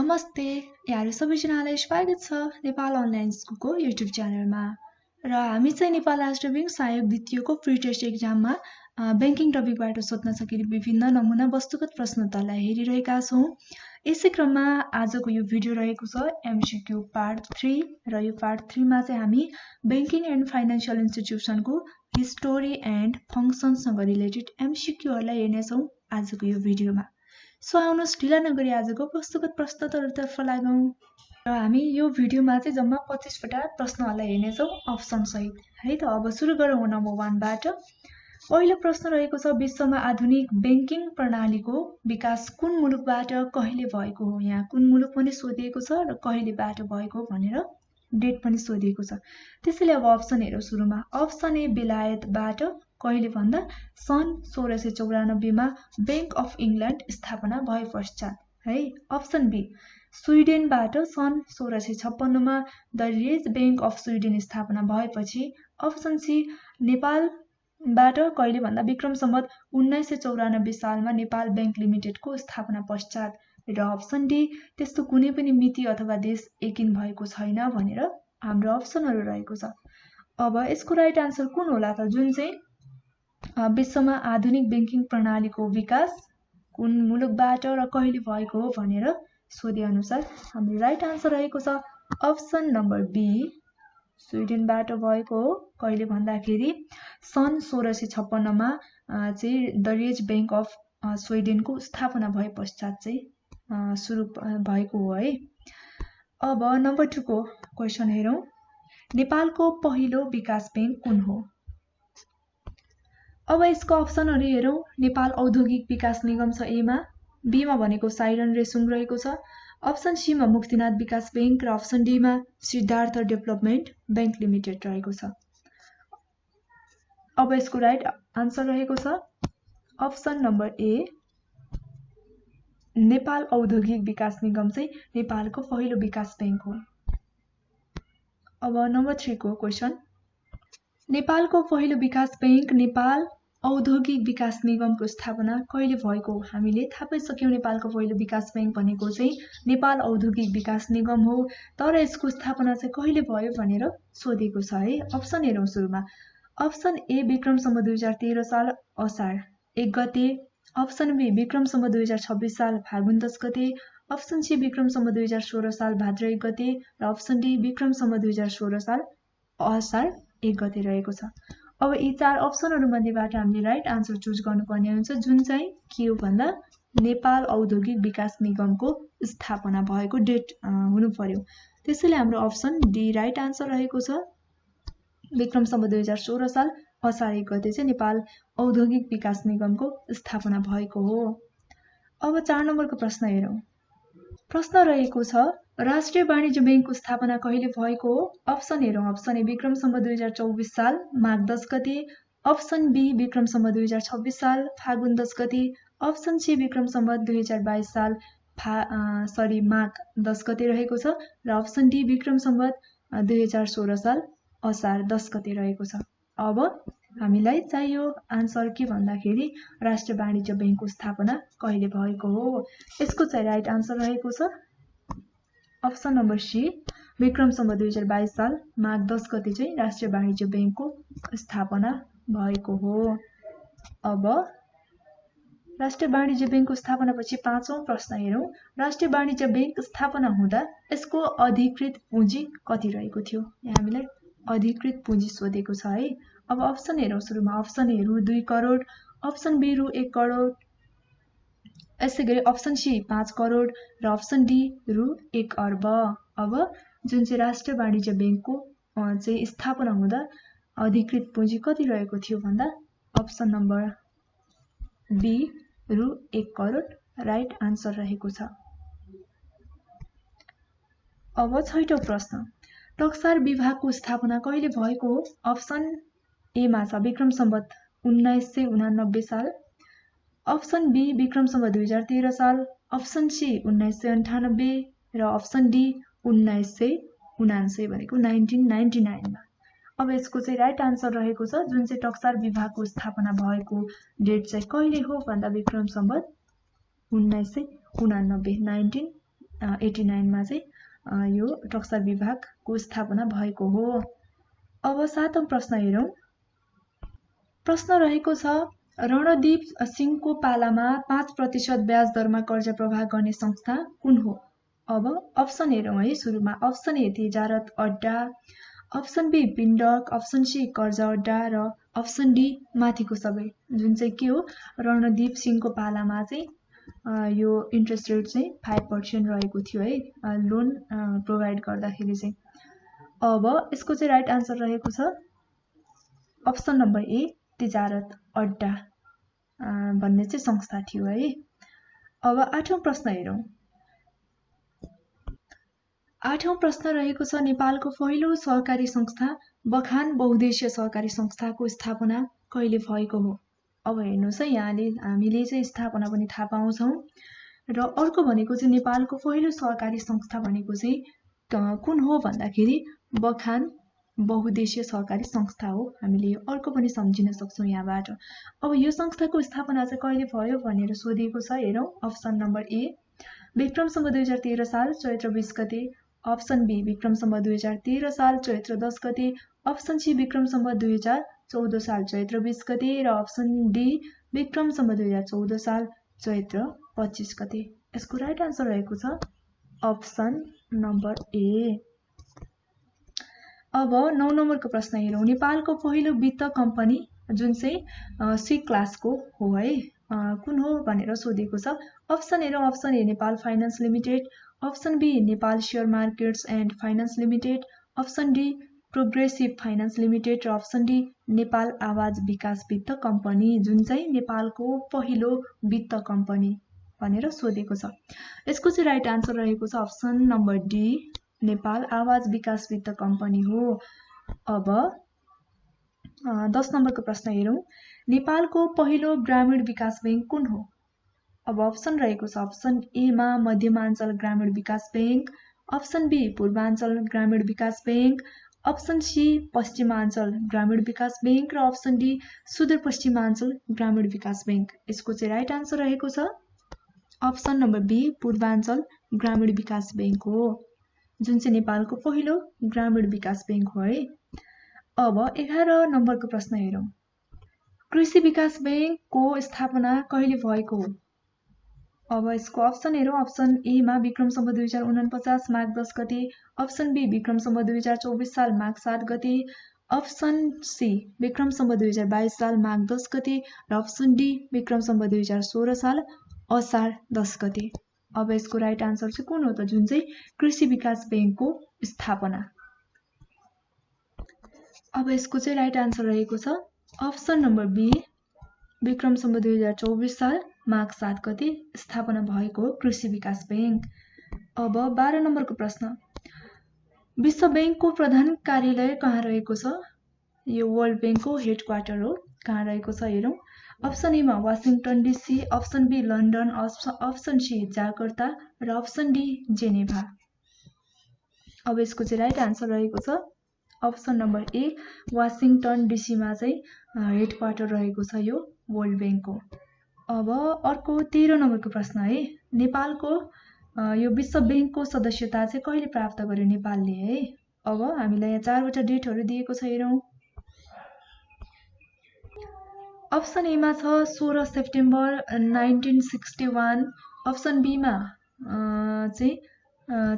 नमस्ते, यहाँहरु सबैजनालाई स्वागत छ नेपाल अनलाइन स्कुलको युट्युब च्यानलमा। र हामी चाहिँ नेपाल राष्ट्र बैंक सहायक द्वितीयको प्री टेस्ट एक्जाममा बैंकिङ टपिकबाट सोध्न सकिने विभिन्न नमुना वस्तुगत प्रश्नोत्तरलाई हेरिरहेका छौं। यसै क्रममा आजको यो भिडियो रहेको छ एमसीक्यू पार्ट 3 र यो पार्ट 3 मा चाहिँ हामी बैंकिङ एन्ड फाइनान्शियल इन्स्टिट्युसनको हिस्टोरी एन्ड फंक्सनसँग रिलेटेड एमसीक्यूहरुलाई हेर्नेछौं आजको यो भिडियोमा। सो आउनुहोस् ढिला नगरी आजको वस्तुगत प्रश्नोत्तरतर्फ लागौं। र हामी यो भिडियोमा चाहिँ जम्मा 25 वटा प्रश्नहरुलाई हेर्नेछौं अप्सन सहित है त। अब सुरु गरौँ नम्बर 1 बाट। पहिलो प्रश्न रहेको छ विश्वमा आधुनिक बैंकिङ प्रणालीको विकास कुन मुलुकबाट कहिले भएको हो। यहाँ कुन मुलुक पनि सोधिएको छ र कहिलेबाट भएको भनेर डेट पनि सोधिएको छ। त्यसैले अब अप्सन हेरौँ सुरुमा। अप्सन ए बेलायतबाट कहिले भन्दा सन् 1694 मा बैंक अफ इंग्ल्यान्ड स्थापना भए पश्चात है। अप्सन बी स्विडेनबाट सन् 1656 मा the ridge bank of Sweden स्थापना भएपछि। अप्सन सी नेपालबाट कहिले भन्दा विक्रम सम्वत 1994 सालमा नेपाल बैंक लिमिटेडको स्थापना पश्चात। र अप्सन डी त्यस्तो कुनै पनि मिति अथवा देश एकिन भएको छैन भनेर हाम्रो अप्सनहरु रहेको छ। अब यसको राइट आन्सर कुन होला त, जुन चाहिँ विश्वमा आधुनिक बैंकिङ प्रणालीको विकास कुन मुलुकबाट र कहिले भएको हो भनेर सोधे अनुसार हाम्रो राइट आन्सर रहेको छ अप्सन नम्बर बी स्विडेनबाट भएको हो। कहिले भन्दाखेरि सन् 1656 मा चाहिँ द रिज बैंक अफ स्विडेनको स्थापना भए पश्चात चाहिँ सुरु भएको हो है। अब नम्बर 2 को क्वेशन हेरौं। नेपालको पहिलो विकास बैंक कुन हो। अब यसको अप्सनहरु हेरौं। नेपाल औद्योगिक विकास निगम छ ए मा, बी मा भनेको साइरन रेसुङ रहेको छ, अप्सन सी मा मुक्तिनाथ विकास बैंक र अप्सन डी मा सिद्धार्थ डेभलपमेन्ट बैंक लिमिटेड रहेको छ। अब यसको राइट आन्सर रहेको छ अप्सन नम्बर ए नेपाल औद्योगिक विकास निगम चाहिँ नेपालको पहिलो विकास बैंक हो। अब नम्बर 3 को क्वेशन। नेपालको पहिलो विकास बैंक नेपाल औद्योगिक विकास निगमको स्थापना कहिले भएको हो। हामीले थाहा पाइसक्यौं नेपालको पहिलो विकास बैंक भनेको चाहिँ नेपाल औद्योगिक विकास निगम हो, तर यसको स्थापना चाहिँ कहिले भयो भनेर सोधेको छ है। अप्सन हेरौं सुरुमा। अप्सन ए विक्रम सम्वत 2013 साल असार 1 गते, अप्सन बी विक्रम सम्वत 2026 साल फागुन 10 गते, अप्सन सी विक्रम सम्वत 2016 साल भाद्र 1 गते र अप्सन डी विक्रम सम्वत 2016 साल असार 1 गते रहेको छ। अब यी 4 अप्सनहरु मध्येबाट हामीले राइट आन्सर चुज गर्नुपर्ने हुन्छ, जुन चाहिँ के हो भन्दा नेपाल औद्योगिक विकास निगमको स्थापना भएको डेट हुनु पर्यो। त्यसैले हाम्रो अप्सन डी राइट आन्सर रहेको छ। विक्रम सम्वत 2016 साल असार 1 गते चाहिँ नेपाल औद्योगिक विकास निगमको स्थापना भएको हो। अब 4 नम्बरको प्रश्न हेरौं। प्रश्न रहेको छ राष्ट्रिय वाणिज्य बैंकको स्थापना कहिले भएको हो। अप्सन हेरौं। अप्सन ए विक्रम सम्वत 2024 साल माघ 10 गते, अप्सन बी विक्रम सम्वत 2026 साल फागुन 10 गते, अप्सन सी विक्रम सम्वत 2022 साल माघ 10 गते रहेको छ र अप्सन डी विक्रम सम्वत 2016 साल असार 10 गते रहेको छ। अब हामीलाई चाहियो आन्सर के भन्दाखेरि राष्ट्रिय वाणिज्य बैंकको स्थापना कहिले भएको हो। यसको चाहिँ राइट आन्सर रहेको छ option number C Vikram Samvat 2022 साल माघ 10 गते चाहिँ राष्ट्रिय वाणिज्य बैंकको स्थापना भएको हो। अब राष्ट्रिय वाणिज्य बैंकको स्थापना पछि 5औं प्रश्न हेरौं। राष्ट्रिय वाणिज्य बैंक स्थापना हुँदा यसको अधिकृत पुँजी कति रहेको थियो। यहाँ हामीलाई अधिकृत पुँजी सोधेको छ है। अब अप्सन हेरौं सुरुमा। अप्सन ए रु 2 करोड, अप्सन बी रु 1 करोड, यसैगरी अप्सन सी 5 करोड र अप्सन डी रु 1 अर्ब। अब जुन चाहिँ राष्ट्रिय वाणिज्य बैंकको चाहिँ स्थापना हुँदा अधिकृत पुँजी कति रहेको थियो भन्दा अप्सन नम्बर बी रु 1 करोड राइट आन्सर रहेको छ। अब 6औं प्रश्न। टक्सार विभागको स्थापना कहिले भएको हो। अप्सन ए मा छ विक्रम सम्वत 1989 साल, अप्सन बी विक्रम सम्वत 2013 साल, अप्सन सी 1998 र अप्सन डी 1979 भनेको 1999 मा। अब यसको चाहिँ राइट आन्सर रहेको छ जुन चाहिँ टक्सार विभागको स्थापना भएको डेट चाहिँ कहिले हो भन्दा विक्रम सम्वत 1989 1989 मा चाहिँ यो टक्सा विभागको स्थापना भएको हो। अब 7औं प्रश्न हेरौं। प्रश्न रहेको छ रणदीप सिंहको पालामा 5% ब्याज दरमा कर्जा प्रवाह गर्ने संस्था कुन हो? अब अप्सन हेरौं है। सुरुमा अप्सन ए तेजारत अड्डा, अप्सन बी पिण्डक, अप्सन सी कर्जा अड्डा र अप्सन डी माथिको सबै, जुन चाहिँ के हो रणदीप सिंहको पालामा चाहिँ यो इन्ट्रेस्ट रेट चाहिँ 5% रहेको थियो है लोन प्रोभाइड गर्दाखेरि चाहिँ। अब यसको चाहिँ राइट आन्सर रहेको छ अप्सन नम्बर ए तिजारत अड्डा भन्ने चाहिँ संस्था थियो है। अब 8औं प्रश्न हेरौं। 8औं प्रश्न रहेको छ नेपालको पहिलो सहकारी संस्था बखान बहुद्देश्य सहकारी संस्थाको स्थापना कहिले भएको हो? अब हेर्नुस् है, यहाँले हामीले चाहिँ स्थापना पनि थाहा पाउँछौं र अर्को भनेको चाहिँ नेपालको पहिलो सहकारी संस्था भनेको चाहिँ कुन हो भन्दाखेरि बखान बहुद्देश्य सहकारी संस्था हो। हामीले अर्को पनि सम्झिन सक्छौं यहाँबाट। अब यो संस्थाको स्थापना चाहिँ कहिले भयो भनेर सोधिएको छ। हेरौं अप्सन नम्बर ए विक्रम सम्वत 2013 साल चैत्र 20 गते, अप्सन बी विक्रम सम्वत 2013 साल चैत्र 10 गते, अप्सन सी विक्रम सम्वत 2014 साल चैत्र 20 गते र अप्सन डी विक्रम सम्वत 2014 साल चैत्र 25 गते। यसको राइट आन्सर रहेको छ अप्सन नम्बर ए। अब 9 नम्बरको प्रश्न हेरौं। नेपालको पहिलो वित्त कम्पनी जुन चाहिँ सी क्लासको हो है कुन हो भनेर सोधिएको छ। अप्सन हेरौं। Option A Nepal finance limited, option B Nepal share markets and finance limited, option D progressive finance limited र अप्सन डी नेपाल आवाज विकास वित्त कम्पनी जुन चाहिँ नेपालको पहिलो वित्त कम्पनी भनेर सोधेको छ। यसको चाहिँ राइट आन्सर रहेको छ option number D Nepal Awas Bikas वित्त कम्पनी हो। अब 10 नम्बरको प्रश्न हेरौं। नेपालको पहिलो ग्रामीण विकास बैंक कुन हो? अब अप्सन रहेको छ अप्सन ए मा मध्यमाञ्चल ग्रामीण विकास बैंक, अप्सन बी पूर्वाञ्चल ग्रामीण विकास बैंक, अप्सन सी पश्चिमाञ्चल ग्रामीण विकास बैंक र अप्सन डी सुदूरपश्चिमाञ्चल ग्रामीण विकास बैंक। यसको चाहिँ राइट आन्सर रहेको छ अप्सन नम्बर बी पूर्वाञ्चल ग्रामीण विकास बैंक हो, जुन चाहिँ नेपालको पहिलो ग्रामीण विकास बैंक हो है। अब 11 नम्बरको प्रश्न हेरौं। कृषि विकास बैंकको स्थापना कहिले भएको हो? अब यसको अप्सन हेरौं। अप्सन ए मा विक्रम सम्वत 2049 माघ 10 गते, अप्सन बी विक्रम सम्वत 2024 साल माघ 7 गते, अप्सन सी विक्रम सम्वत 2022 साल माघ 10 गते र अप्सन डी विक्रम सम्वत 2016 साल असार 10 गते। अब यसको राइट आन्सर चाहिँ कुन हो त जुन चाहिँ कृषि विकास बैंकको स्थापना। अब यसको चाहिँ राइट आन्सर रहेको छ option number B Vikram Samvat 2024 साल माघ 7 गते स्थापना भएको हो कृषि विकास बैंक। अब 12 नम्बरको प्रश्न। विश्व बैंकको प्रधान कार्यालय कहाँ रहेको छ? यो वर्ल्ड बैंकको हेडक्वार्टर हो। कहाँ रहेको छ हेरौं। अप्सन ए मा Washington DC, option B London, option C Jakarta र अप्सन डी जेनेभा। अब यसको चाहिँ राइट आन्सर रहेको छ option number A Washington DC मा चाहिँ हेडक्वार्टर रहेको छ यो वर्ल्ड बैंकको। अब अर्को 13 नम्बरको प्रश्न है। नेपालको यो विश्व बैंकको सदस्यता चाहिँ कहिले प्राप्त गर्यो नेपालले है? अब हामीलाई यहाँ 4 वटा डेटहरु दिएको छ हेरौं। अप्सन ए मा छ 16 सेप्टेम्बर 1961, अप्सन बी मा चाहिँ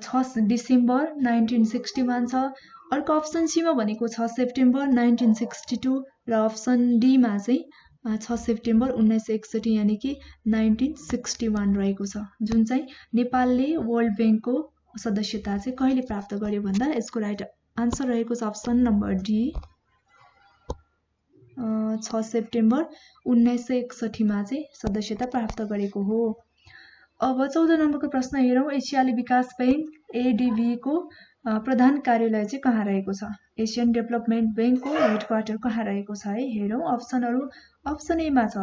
6 डिसेम्बर 1961 छ, अर्को अप्सन सी मा भनेको 6 सेप्टेम्बर 1962 र अप्सन डी मा चाहिँ 6 सेप्टेम्बर 1961 यानी कि 1961 रहेको छ, जुन चाहिँ नेपालले वर्ल्ड बैंकको सदस्यता चाहिँ कहिले प्राप्त गर्यो भन्दा यसको राइट आन्सर रहेको छ अप्सन नम्बर डी 6 सेप्टेम्बर 1961 मा चाहिँ सदस्यता प्राप्त गरेको हो। अब 14 नम्बरको प्रश्न हेरौं। एसियाली विकास बैंक एडीबी को प्रधान कार्यालय चाहिँ कहाँ रहेको छ? एसियन डेभलपमेन्ट बैंकको हेडक्वार्टर कहाँ रहेको छ है? हेरौं अप्सनहरु। अप्सन ए मा छ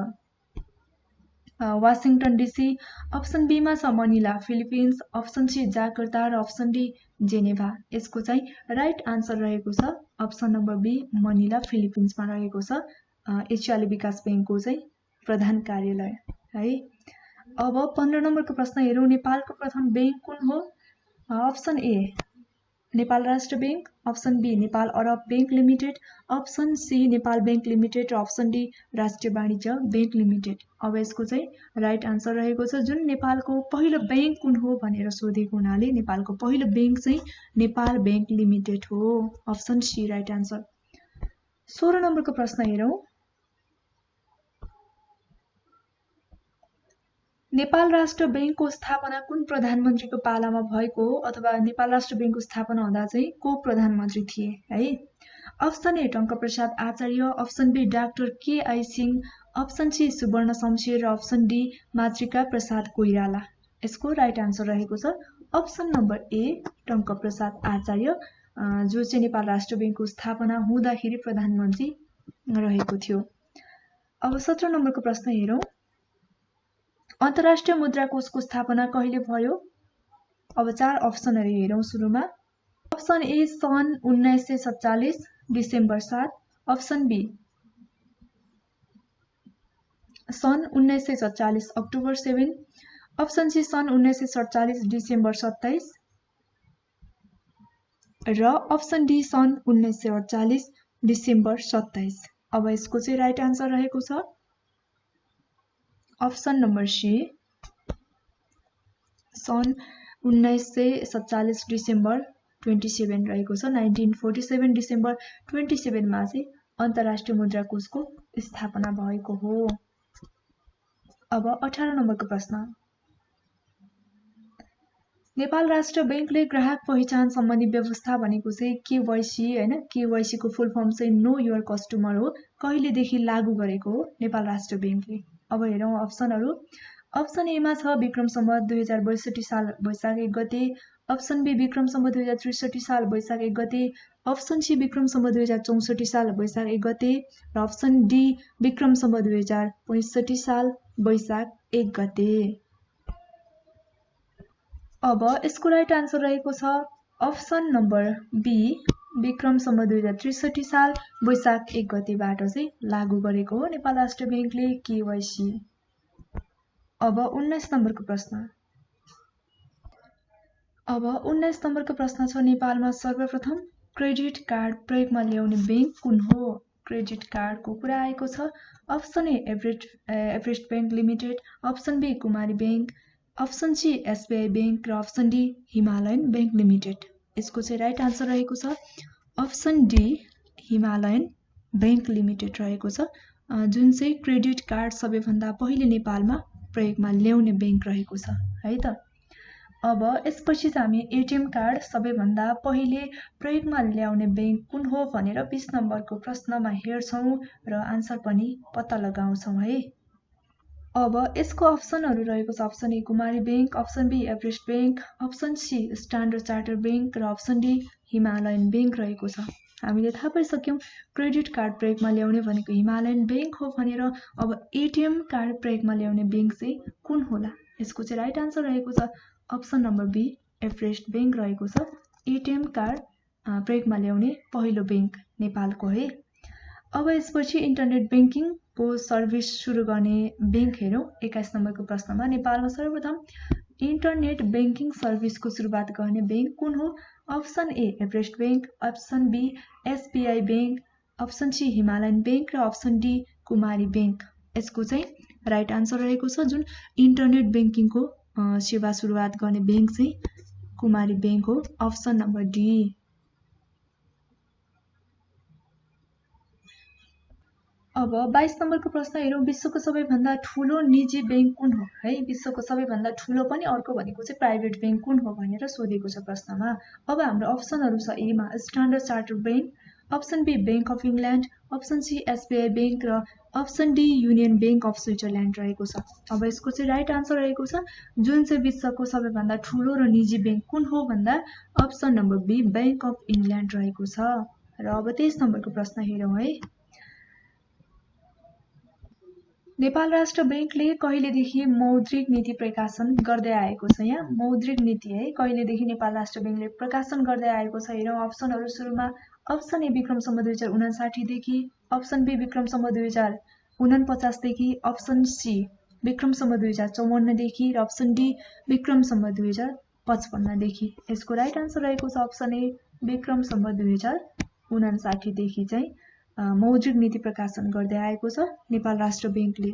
वाशिंगटन डीसी, अप्सन बी मा छ Manila Philippines, option C Jakarta र अप्सन डी जेनेभा। यसको चाहिँ राइट आन्सर रहेको छ अप्सन नम्बर बी मनिला फिलिपिन्समा रहेको छ एसियाली विकास बैंकको चाहिँ प्रधान कार्यालय है। अब 15 नम्बरको प्रश्न हेरौँ। नेपालको प्रथम बैंक कुन हो? Option A Nepal Rastra bank, option B Nepal Arab bank limited, option C Nepal bank limited र option D Rastriya Banijya bank limited. अब यसको चाहिँ राइट आन्सर रहेको छ जुन नेपालको पहिलो बैंक कुन हो भनेर सोधेको हुनाले नेपालको पहिलो बैंक चाहिँ नेपाल बैंक लिमिटेड हो। Option C right answer. 16 नम्बरको प्रश्न हेरौँ। नेपाल राष्ट्र बैंकको स्थापना कुन प्रधानमन्त्रीको पालामा भएको हो अथवा नेपाल राष्ट्र बैंकको स्थापना हुँदा चाहिँ को प्रधानमन्त्री थिए है? Option A Tanka Prasad Acharya, option B doctor K I. Singh, option C Subarna Shamsher र अप्सन डी मातृका प्रसाद कोइराला। यसको राइट आन्सर रहेको छ अप्सन नम्बर ए टंक प्रसाद आचार्य, जो चाहिँ नेपाल राष्ट्र बैंकको स्थापना हुँदाखेरि प्रधानमन्त्री रहेको थियो। अब 17 नम्बरको प्रश्न हेरौँ। अन्तर्राष्ट्रिय मुद्रा कोषको स्थापना कहिले भयो? अब 4 अप्सनहरू हेरौँ सुरुमा। अप्सन ए सन् 1947 डिसेम्बर 7, अप्सन बी सन् 1947 अक्टोबर 7, अप्सन सी सन् 1947 डिसेम्बर 27 र अप्सन डी सन् 1948 डिसेम्बर 27। अब यसको चाहिँ राइट आन्सर रहेको छ अप्सन नम्बर सी सन् 1947 डिसेम्बर 27 रहेको छ। 1947 डिसेम्बर 27 मा चाहिँ अन्तर्राष्ट्रिय मुद्रा कोषको स्थापना भएको हो। अब 18 नम्बरको प्रश्न। नेपाल राष्ट्र बैंकले ग्राहक पहिचान सम्बन्धी व्यवस्था भनेको चाहिँ केवाईसी हैन, केवाईसी को फुल फर्म चाहिँ नो योर कस्टमर हो, कहिलेदेखि लागू गरेको हो नेपाल राष्ट्र बैंकले? अब हेरौँ अप्सनहरू। अप्सन ए मा छ विक्रम सम्वत 2062 साल वैशाख 1 गते, अप्सन बी विक्रम सम्वत 2063 साल वैशाख 1 गते, अप्सन सी विक्रम सम्वत 2064 साल वैशाख 1 गते र अप्सन डी विक्रम सम्वत 2065 साल वैशाख 1 गते। अब यसको राइट आन्सर रहेको छ option number B Vikram Samvat 2063 साल वैशाख 1 गतेबाट चाहिँ लागू गरेको हो नेपाल राष्ट्र बैंकले केवाईसी। अब 19 नम्बरको प्रश्न। अब 19 नम्बरको प्रश्न छ नेपालमा सर्वप्रथम क्रेडिट कार्ड प्रयोगमा ल्याउने बैंक कुन हो? क्रेडिट कार्डको कुरा आएको छ। Option A Everest Bank limited, option B Kumari bank, option C SBI Bank र option D Himalayan Bank Limited. यसको चाहिँ राइट आन्सर रहेको छ option D Himalayan Bank Limited रहेको छ, जुन चाहिँ क्रेडिट कार्ड सबैभन्दा पहिले नेपालमा प्रयोगमा ल्याउने बैंक रहेको छ है त। अब यसपछि चाहिँ हामी एटीएम कार्ड सबैभन्दा पहिले प्रयोगमा ल्याउने बैंक कुन हो भनेर 20 नम्बरको प्रश्नमा हेर्छौं र आन्सर पनि पत्ता लगाउँछौं है। अब यसको अप्सनहरू रहेको छ option A Kumari bank, option B Everest bank, option C Standard Charter bank र अप्सन डी हिमालयन बैंक रहेको छ। हामीले थाहा पाइसक्यौं क्रेडिट कार्ड प्रयोगमा ल्याउने भनेको हिमालयन बैंक हो भनेर। अब एटीएम कार्ड प्रयोगमा ल्याउने बैंक चाहिँ कुन होला? यसको चाहिँ राइट आन्सर रहेको छ option number B Everest bank रहेको छ। एटीएम कार्ड प्रयोगमा ल्याउने पहिलो बैंक नेपालको है। अब यसपछि इन्टरनेट बैंकिङ को सर्भिस सुरु गर्ने बैंक हेरौं। 21 नम्बरको प्रश्नमा नेपालमा सर्वप्रथम इन्टरनेट बैंकिङ सर्भिसको सुरुवात गर्ने बैंक कुन हो? Option A Everest bank, option B SBI bank, option C Himalayan bank र अप्सन डी कुमारी बैंक। यसको चाहिँ राइट आन्सर रहेको छ जुन इन्टरनेट बैंकिङको सेवा सुरुवात गर्ने बैंक चाहिँ कुमारी बैंक हो। Option number D. अब 22 नम्बरको प्रश्न हेरौं। विश्वको सबैभन्दा ठूलो निजी बैंक कुन हो है? विश्वको सबैभन्दा ठूलो पनि अर्को भनेको चाहिँ प्राइभेट बैंक कुन हो भनेर सोधेको छ प्रश्नमा। अब हाम्रो अप्सनहरू छ ए मा Standard Charter Bank, option B bank of England, option C SBI Bank र option D Union Bank of Switzerland रहेको छ। अब यसको चाहिँ राइट आन्सर रहेको छ जुन चाहिँ विश्वको सबैभन्दा ठूलो र निजी बैंक कुन हो भन्दा option number B bank of England रहेको छ। र अब 23 नम्बरको प्रश्न हेरौं है। नेपाल राष्ट्र बैंकले कहिलेदेखि मौद्रिक नीति प्रकाशन गर्दै आएको छ? यहाँ मौद्रिक नीति है कहिलेदेखि नेपाल राष्ट्र बैंकले प्रकाशन गर्दै आएको छ हेरौं। अप्सनहरू सुरुमा अप्सन ए विक्रम सम्वत 2059 देखि, अप्सन बी विक्रम सम्वत 2049 देखि, अप्सन सी विक्रमसम्म 2054 देखि र अप्सन डी विक्रमसम्म 2055 देखि। यसको राइट आन्सर रहेको छ अप्सन ए विक्रमसम्म 2059 देखि चाहिँ मौद्रिक नीति प्रकाशन गर्दै आएको छ नेपाल राष्ट्र बैंकले।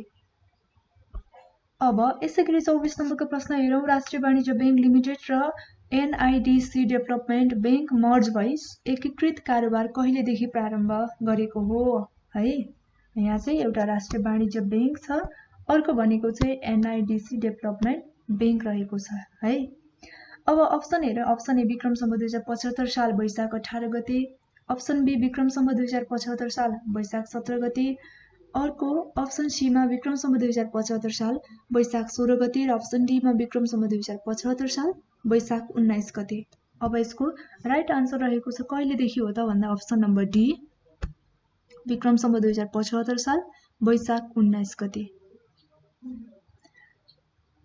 अब यसैगरी 24 नम्बरको प्रश्न हेरौँ। राष्ट्रिय वाणिज्य बैंक लिमिटेड र एनआईडीसी डेभलपमेन्ट बैंक मर्ज भई एकीकृत कारोबार कहिलेदेखि प्रारम्भ गरेको हो है। यहाँ चाहिँ एउटा राष्ट्रिय वाणिज्य बैंक छ, अर्को भनेको चाहिँ एनआईडीसी डेभलपमेन्ट बैंक रहेको छ है। अब अप्सन हेर, अप्सन ए विक्रमसम्म 2075 साल वैशाख 18 गते, अप्सन बी विक्रमसम्म 2075 साल वैशाख 17 गते, अर्को अप्सन सी मा विक्रमसम्म 2075 साल वैशाख 16 गते र अप्सन डी मा विक्रमसम्म 2075 साल वैशाख 19 गते। अब यसको राइट आन्सर रहेको छ कहिलेदेखि हो त भन्दा अप्सन नम्बर डी विक्रमसम्म 2075 साल वैशाख 19 गते।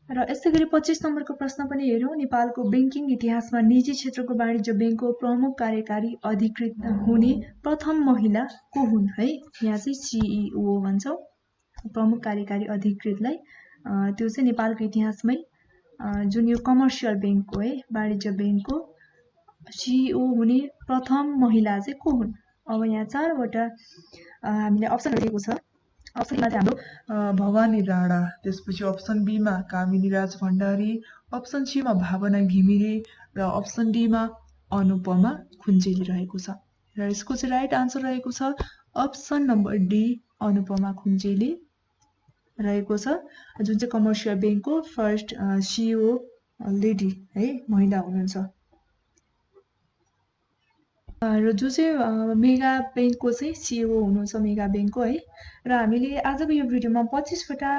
र यसैगरी 25 नम्बरको प्रश्न पनि हेरौँ। नेपालको बैंकिङ इतिहासमा निजी क्षेत्रको वाणिज्य बैंकको प्रमुख कार्यकारी अधिकृत हुने प्रथम महिला को हुन् है। यहाँ चाहिँ सीईओ भन्छौँ, प्रमुख कार्यकारी अधिकृतलाई। त्यो चाहिँ नेपालको इतिहासमै जुन यो कमर्सियल बैंकको है वाणिज्य बैंकको सीईओ हुने प्रथम महिला चाहिँ को हुन्। अब यहाँ 4वटा हामीले अप्सन दिएको छ। अप्सन मा चाहिँ हाम्रो भवानी राणा, त्यसपछि अप्सन बी मा कामिनी राज भण्डारी, अप्सन सी मा भावना घिमिरे र अप्सन डी मा अनुपमा खुञ्चेली रहेको छ। र यसको चाहिँ राइट आन्सर रहेको छ अप्सन नम्बर डी अनुपमा खुञ्चेली रहेको छ, जुन चाहिँ कमर्सियल बैंकको फर्स्ट सीईओ लेडी है महिला हुनुहुन्छ। र जो चाहिँ मेगा बैंकको चाहिँ सीईओ हुनुहुन्छ मेगा बैंकको है। र हामीले आजको यो भिडियोमा 25वटा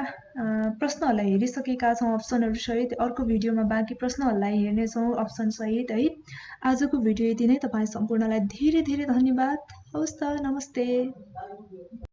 प्रश्नहरूलाई हेरिसकेका छौँ अप्सनहरू सहित। अर्को भिडियोमा बाँकी प्रश्नहरूलाई हेर्नेछौँ अप्सन सहित है। आजको भिडियो यति नै। तपाईँ सम्पूर्णलाई धेरै धेरै धन्यवाद। हवस् त, नमस्ते।